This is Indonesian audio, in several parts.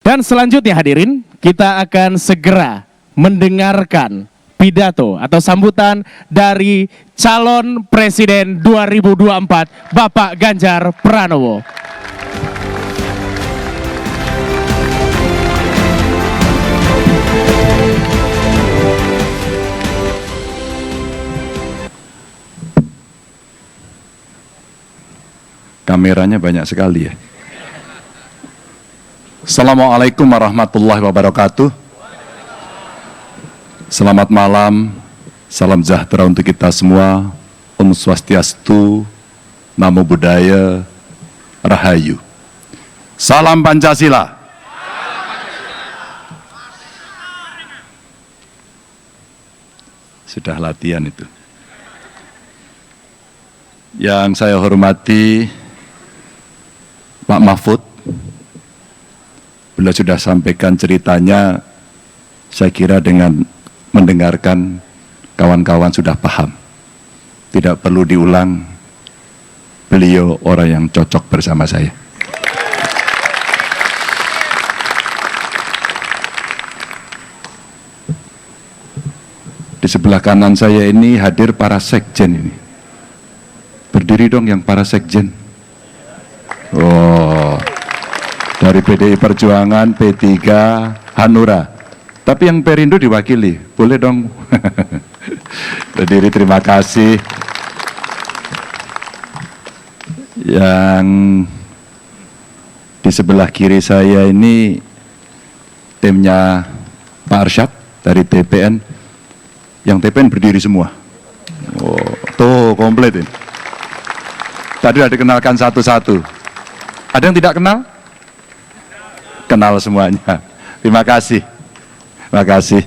Dan selanjutnya hadirin, kita akan segera mendengarkan pidato atau sambutan dari calon presiden 2024 Bapak Ganjar Pranowo. Kameranya banyak sekali ya. Assalamualaikum warahmatullahi wabarakatuh. Selamat malam, salam sejahtera untuk kita semua. Om Swastiastu, Namo Buddhaya, Rahayu. Salam Pancasila. Sudah latihan itu. Yang saya hormati Pak Mahfud, beliau sudah sampaikan ceritanya, saya kira dengan mendengarkan kawan-kawan sudah paham. Tidak perlu diulang, beliau orang yang cocok bersama saya. Di sebelah kanan saya ini hadir para sekjen ini. Berdiri dong yang para sekjen. Oh, dari PDI Perjuangan, P3, Hanura. Tapi yang Perindo diwakili, boleh dong. Berdiri, terima kasih. Yang di sebelah kiri saya ini timnya Pak Arsyad dari TPN. Yang TPN berdiri semua. Oh, tuh komplit ini. Tadi sudah dikenalkan satu-satu. Ada yang tidak kenal? Kenal semuanya. Terima kasih. Terima kasih.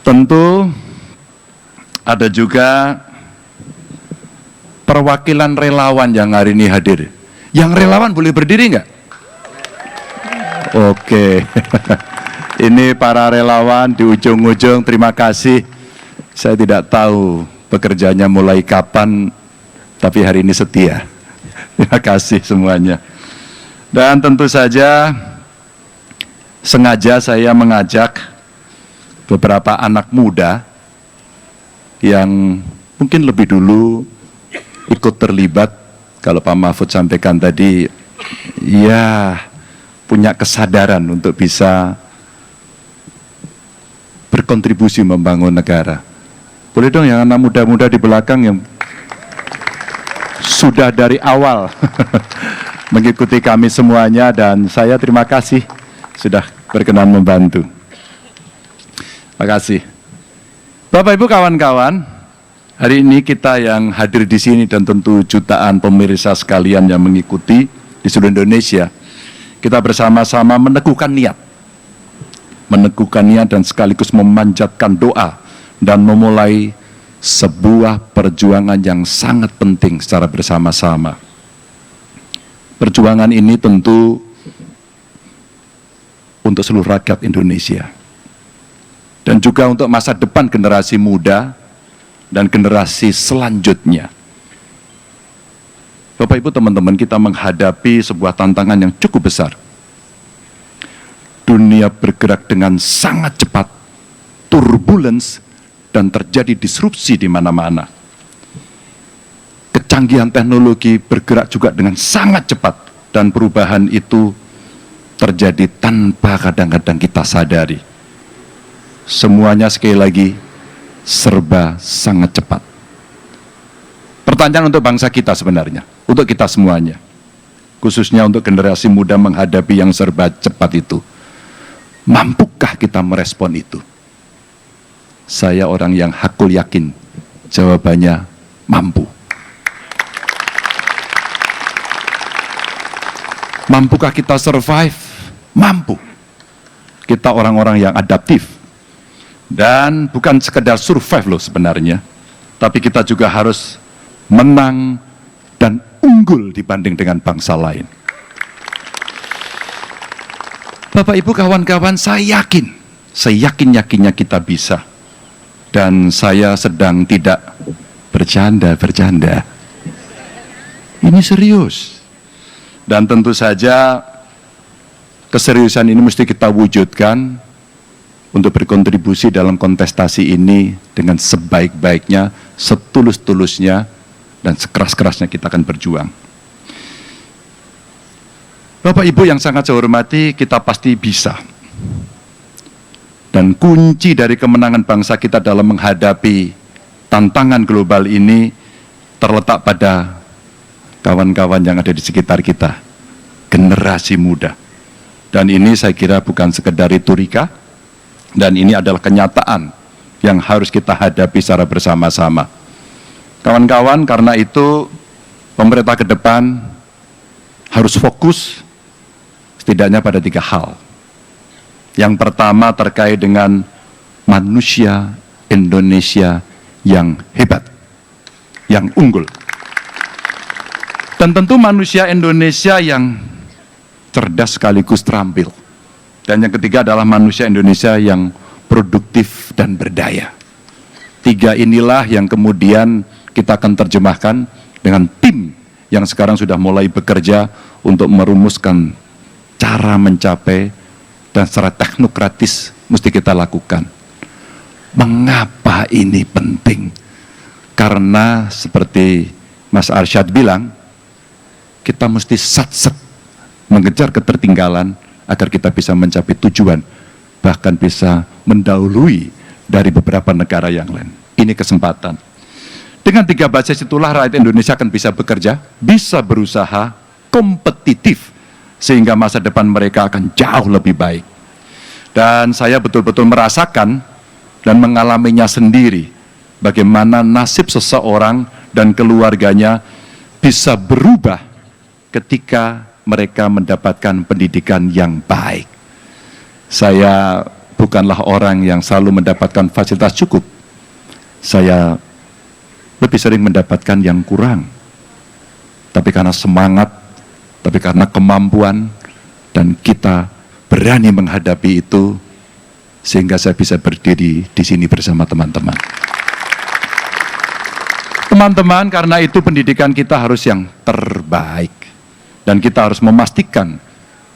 Tentu ada juga perwakilan relawan yang hari ini hadir. Yang relawan boleh berdiri nggak? Oke. Ini para relawan di ujung-ujung, terima kasih. Saya tidak tahu pekerjaannya mulai kapan, tapi hari ini setia. Terima kasih semuanya. Dan tentu saja sengaja saya mengajak beberapa anak muda yang mungkin lebih dulu ikut terlibat, kalau Pak Mahfud sampaikan tadi, ya punya kesadaran untuk bisa berkontribusi membangun negara. Boleh dong yang anak muda-muda di belakang yang sudah dari awal mengikuti kami semuanya, dan saya terima kasih sudah berkenan membantu. Terima kasih. Bapak Ibu kawan-kawan, hari ini kita yang hadir di sini dan tentu jutaan pemirsa sekalian yang mengikuti di seluruh Indonesia, kita bersama-sama meneguhkan niat dan sekaligus memanjatkan doa dan memulai sebuah perjuangan yang sangat penting secara bersama-sama. Perjuangan ini tentu untuk seluruh rakyat Indonesia dan juga untuk masa depan generasi muda dan generasi selanjutnya. Bapak Ibu teman-teman, kita menghadapi sebuah tantangan yang cukup besar. Dunia bergerak dengan sangat cepat, turbulence, dan terjadi disrupsi di mana-mana. Kecanggihan teknologi bergerak juga dengan sangat cepat, dan perubahan itu terjadi tanpa kadang-kadang kita sadari. Semuanya sekali lagi serba sangat cepat. Pertanyaan untuk bangsa kita sebenarnya, untuk kita semuanya, khususnya untuk generasi muda menghadapi yang serba cepat itu. Mampukah kita merespon itu? Saya orang yang hakul yakin, jawabannya mampu. Mampukah kita survive? Mampu. Kita orang-orang yang adaptif. Dan bukan sekedar survive loh sebenarnya, tapi kita juga harus menang dan unggul dibanding dengan bangsa lain. Bapak Ibu kawan-kawan, saya yakin-yakinnya kita bisa. Dan saya sedang tidak bercanda. Ini serius. Dan tentu saja keseriusan ini mesti kita wujudkan untuk berkontribusi dalam kontestasi ini dengan sebaik-baiknya, setulus-tulusnya, dan sekeras-kerasnya kita akan berjuang. Bapak Ibu yang sangat saya hormati, kita pasti bisa. Dan kunci dari kemenangan bangsa kita dalam menghadapi tantangan global ini terletak pada kawan-kawan yang ada di sekitar kita, generasi muda. Dan ini saya kira bukan sekedar retorika, dan ini adalah kenyataan yang harus kita hadapi secara bersama-sama. Kawan-kawan, karena itu pemerintah ke depan harus fokus setidaknya pada 3 hal. Yang pertama terkait dengan manusia Indonesia yang hebat, yang unggul. Dan tentu manusia Indonesia yang cerdas sekaligus terampil. Dan yang ketiga adalah manusia Indonesia yang produktif dan berdaya. 3 inilah yang kemudian kita akan terjemahkan dengan tim yang sekarang sudah mulai bekerja untuk merumuskan cara mencapai dan secara teknokratis mesti kita lakukan. Mengapa ini penting? Karena seperti Mas Arsyad bilang, kita mesti sat-set mengejar ketertinggalan agar kita bisa mencapai tujuan, bahkan bisa mendahului dari beberapa negara yang lain. Ini kesempatan. Dengan 3 basis itulah rakyat Indonesia akan bisa bekerja, bisa berusaha, kompetitif, sehingga masa depan mereka akan jauh lebih baik. Dan saya betul-betul merasakan dan mengalaminya sendiri, bagaimana nasib seseorang dan keluarganya bisa berubah ketika mereka mendapatkan pendidikan yang baik. Saya bukanlah orang yang selalu mendapatkan fasilitas cukup. Saya lebih sering mendapatkan yang kurang. Tapi karena semangat, tapi karena kemampuan, dan kita berani menghadapi itu, sehingga saya bisa berdiri di sini bersama teman-teman. Teman-teman, karena itu pendidikan kita harus yang terbaik. Dan kita harus memastikan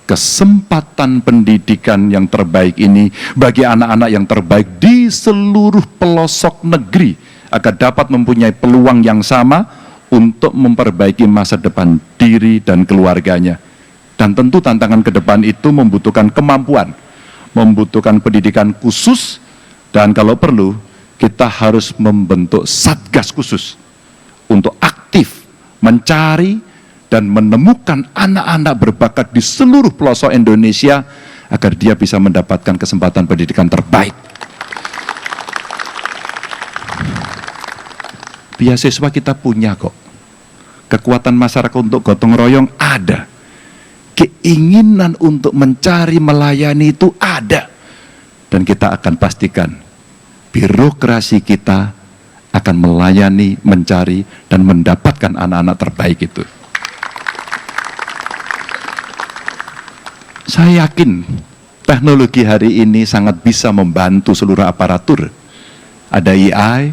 kesempatan pendidikan yang terbaik ini bagi anak-anak yang terbaik di seluruh pelosok negeri agar dapat mempunyai peluang yang sama untuk memperbaiki masa depan diri dan keluarganya. Dan tentu tantangan ke depan itu membutuhkan kemampuan, membutuhkan pendidikan khusus, dan kalau perlu kita harus membentuk satgas khusus untuk aktif mencari dan menemukan anak-anak berbakat di seluruh pelosok Indonesia agar dia bisa mendapatkan kesempatan pendidikan terbaik. Beasiswa kita punya kok. Kekuatan masyarakat untuk gotong royong ada. Keinginan untuk mencari, melayani itu ada. Dan kita akan pastikan birokrasi kita akan melayani, mencari, dan mendapatkan anak-anak terbaik itu. Saya yakin teknologi hari ini sangat bisa membantu seluruh aparatur. Ada AI,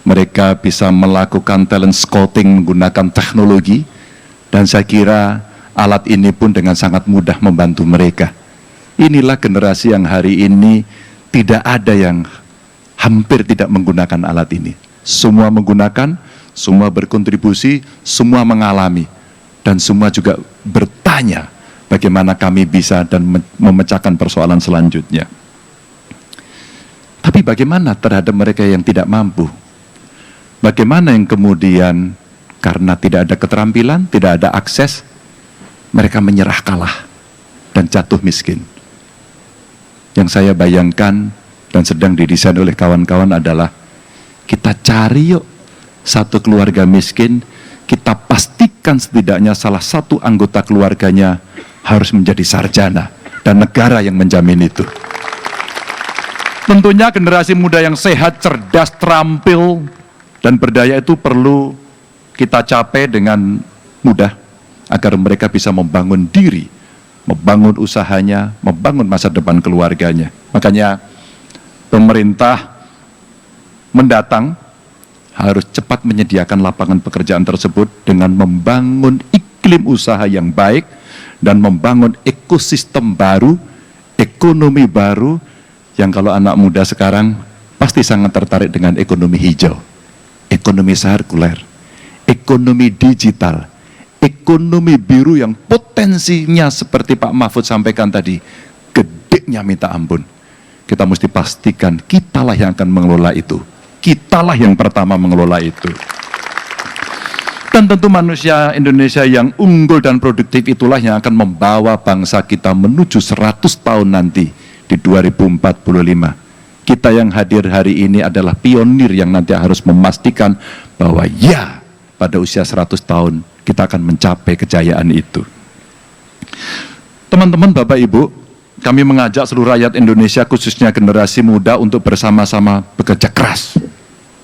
mereka bisa melakukan talent scouting menggunakan teknologi, dan saya kira alat ini pun dengan sangat mudah membantu mereka. Inilah generasi yang hari ini tidak ada yang hampir tidak menggunakan alat ini. Semua menggunakan, semua berkontribusi, semua mengalami, dan semua juga bertanya, bagaimana kami bisa dan memecahkan persoalan selanjutnya. Tapi bagaimana terhadap mereka yang tidak mampu? Bagaimana yang kemudian karena tidak ada keterampilan, tidak ada akses, mereka menyerah kalah dan jatuh miskin? Yang saya bayangkan dan sedang didesain oleh kawan-kawan adalah kita cari yuk satu keluarga miskin, kita pastikan setidaknya salah satu anggota keluarganya harus menjadi sarjana, dan negara yang menjamin itu. Tentunya generasi muda yang sehat, cerdas, terampil, dan berdaya itu perlu kita capai dengan mudah agar mereka bisa membangun diri, membangun usahanya, membangun masa depan keluarganya. Makanya pemerintah mendatang harus cepat menyediakan lapangan pekerjaan tersebut dengan membangun iklim usaha yang baik dan membangun ekosistem baru, ekonomi baru, yang kalau anak muda sekarang pasti sangat tertarik dengan ekonomi hijau, ekonomi sirkuler, ekonomi digital, ekonomi biru yang potensinya seperti Pak Mahfud sampaikan tadi, gedenya minta ampun. Kita mesti pastikan kitalah yang akan mengelola itu. Kitalah yang pertama mengelola itu. Dan tentu manusia Indonesia yang unggul dan produktif itulah yang akan membawa bangsa kita menuju 100 tahun nanti di 2045. Kita yang hadir hari ini adalah pionir yang nanti harus memastikan bahwa ya, pada usia 100 tahun kita akan mencapai kejayaan itu. Teman-teman, Bapak Ibu, kami mengajak seluruh rakyat Indonesia, khususnya generasi muda, untuk bersama-sama bekerja keras,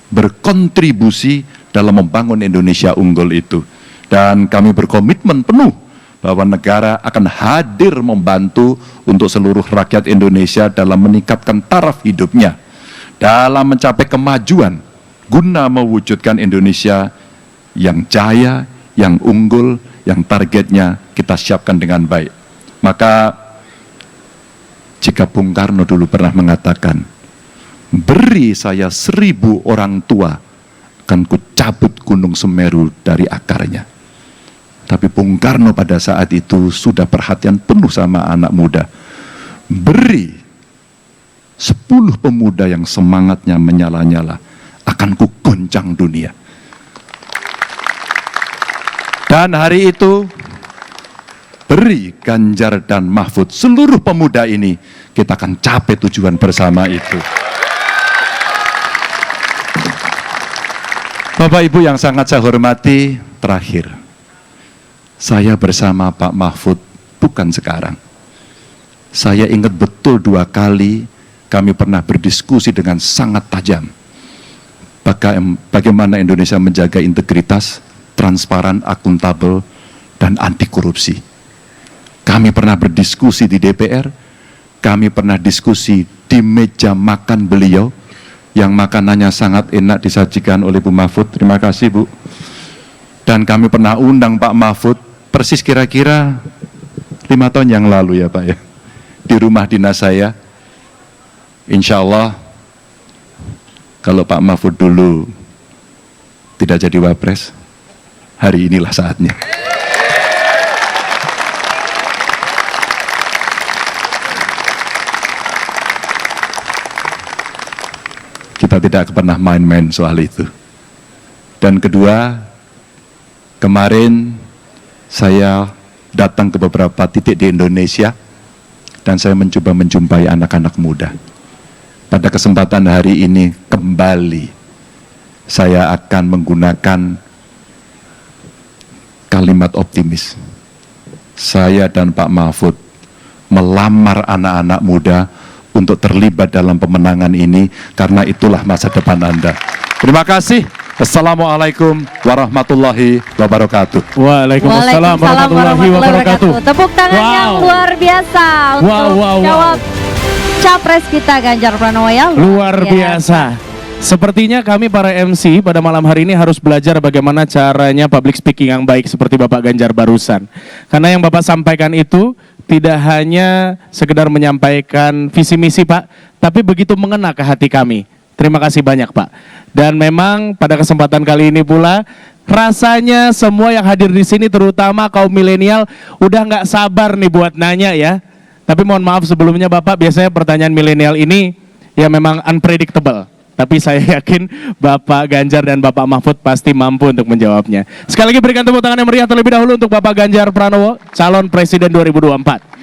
berkontribusi dalam membangun Indonesia unggul itu. Dan kami berkomitmen penuh bahwa negara akan hadir membantu untuk seluruh rakyat Indonesia dalam meningkatkan taraf hidupnya, dalam mencapai kemajuan, guna mewujudkan Indonesia yang jaya, yang unggul, yang targetnya kita siapkan dengan baik. Maka jika Bung Karno dulu pernah mengatakan, beri saya 1000 orang tua, akan kucabut Gunung Semeru dari akarnya. Tapi Bung Karno pada saat itu sudah perhatian penuh sama anak muda. Beri 10 pemuda yang semangatnya menyala-nyala, akan kugoncang dunia. Dan hari itu, beri Ganjar dan Mahfud, seluruh pemuda ini, kita akan capai tujuan bersama itu. Bapak Ibu yang sangat saya hormati, terakhir, saya bersama Pak Mahfud bukan sekarang. Saya ingat betul 2 kali kami pernah berdiskusi dengan sangat tajam. Bagaimana Indonesia menjaga integritas, transparan, akuntabel, dan anti korupsi. Kami pernah berdiskusi di DPR, kami pernah diskusi di meja makan beliau, yang makanannya sangat enak disajikan oleh Bu Mahfud. Terima kasih, Bu. Dan kami pernah undang Pak Mahfud, persis kira-kira 5 tahun yang lalu ya Pak ya, di rumah dinas saya. Insya Allah, kalau Pak Mahfud dulu tidak jadi wapres, hari inilah saatnya. Kita tidak pernah main-main soal itu. Dan kedua, kemarin saya datang ke beberapa titik di Indonesia dan saya mencoba menjumpai anak-anak muda. Pada kesempatan hari ini kembali saya akan menggunakan kalimat optimis. Saya dan Pak Mahfud melamar anak-anak muda untuk terlibat dalam pemenangan ini, karena itulah masa depan Anda. Terima kasih. Assalamualaikum warahmatullahi wabarakatuh. Waalaikumsalam warahmatullahi wabarakatuh. Tepuk tangan yang luar biasa untuk jawab Capres kita Ganjar Pranowo ya. Luar biasa. Sepertinya kami para MC pada malam hari ini harus belajar bagaimana caranya public speaking yang baik seperti Bapak Ganjar barusan. Karena yang Bapak sampaikan itu tidak hanya sekedar menyampaikan visi misi Pak, tapi begitu mengena ke hati kami. Terima kasih banyak Pak. Dan memang pada kesempatan kali ini pula, rasanya semua yang hadir di sini, terutama kaum milenial, udah nggak sabar nih buat nanya ya. Tapi mohon maaf sebelumnya Bapak, biasanya pertanyaan milenial ini ya memang unpredictable. Tapi saya yakin Bapak Ganjar dan Bapak Mahfud pasti mampu untuk menjawabnya. Sekali lagi berikan tepuk tangan yang meriah terlebih dahulu untuk Bapak Ganjar Pranowo, calon presiden 2024.